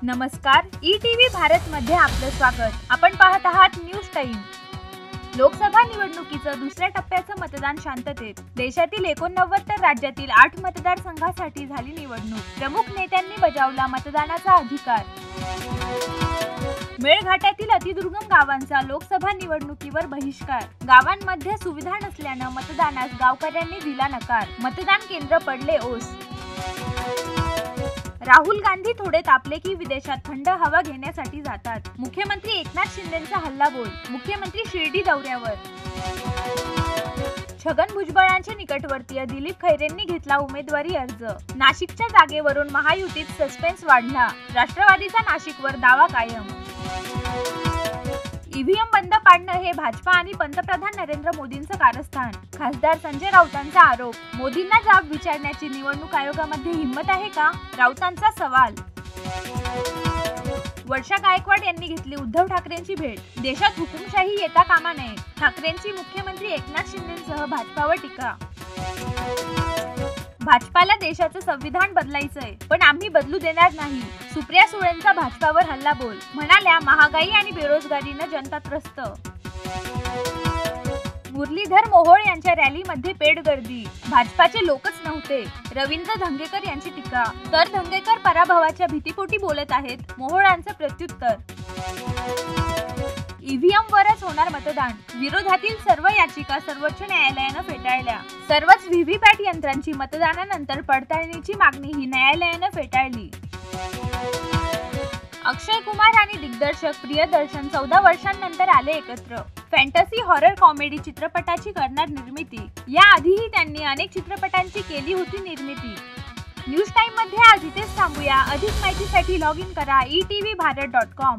नमस्कार, ETV भारत मध्ये आपलं स्वागत। आपण पाहत आहात न्यूज टाइम। लोकसभा निवडणुकीचं दुसऱ्या टप्प्याचं मतदान शांततेत। देशातील 89 तर राज्यातील 8 मतदारसंघासाठी झाली निवडणूक। प्रमुख नेत्यांनी बजावला मतदानाचा अधिकार। मेळघाटातील अतिदुर्गम गावांचा लोकसभा निवडणुकीवर बहिष्कार। गावांमध्ये सुविधा नसल्यानं मतदानास गावकऱ्यांनी दिला नकार। मतदान केंद्र पडले ओस। राहुल गांधी थोडे तापले की विदेशात थंड हवा घेण्यासाठी जातात। मुख्यमंत्री एकनाथ शिंदेंचा हल्लाबोल। मुख्यमंत्री शिर्डी दौऱ्यावर। छगन भुजबळांचे निकटवर्तीय दिलीप खैरेंनी घेतला उमेदवारी अर्ज। नाशिकच्या जागेवरून महायुतीत सस्पेन्स वाढला। राष्ट्रवादीचा नाशिकवर दावा कायम। ईव्हीएम बंद पाडणं हे भाजपा आणि पंतप्रधान नरेंद्र मोदींचं कारस्थान। खासदार संजय राऊतांचा आरोप। मोदींना जाब विचारण्याची निवडणूक आयोगामध्ये हिंमत आहे का? राऊतांचा सवाल। वर्षा गायकवाड यांनी घेतली उद्धव ठाकरेंची भेट। देशात हुकुमशाही येता कामा नये। ठाकरेंची मुख्यमंत्री एकनाथ शिंदेंसह भाजपावर टीका। भाजपाला देशाचं संविधान बदलायचंय, पण आम्ही बदलू देणार नाही। सुप्रिया सुळेंचा भाजपावर हल्लाबोल। म्हणाल्या, महागाई आणि बेरोजगारीनं जनता त्रस्त। मुरलीधर मोहोळ यांच्या रॅलीमध्ये पेड गर्दी। भाजपाचे लोकच नव्हते। रवींद्र धंगेकर यांची टीका। तर धंगेकर पराभवाच्या भीतीपोटी बोलत आहेत। मोहोळांचं प्रत्युत्तर। ईव्हीएम वरच होणार मतदान। विरोधातील सर्व याचिका सर्वोच्च न्यायालयानं फेटाळल्या। सर्वच व्हीव्हीपॅट यंत्रांची मतदानानंतर पडताळणीची मागणीही न्यायालयानं फेटाळली। अक्षय कुमार आणि दिग्दर्शक प्रियदर्शन 14 वर्षांनंतर आले एकत्र। फॅन्टसी हॉरर कॉमेडी चित्रपटाची करणार निर्मिती। याआधीही त्यांनी अनेक चित्रपटांची केली होती निर्मिती। न्यूज टाइम मध्ये आज इथेच थांबूया। अधिक माहितीसाठी लॉग इन करा etv.bharat.com।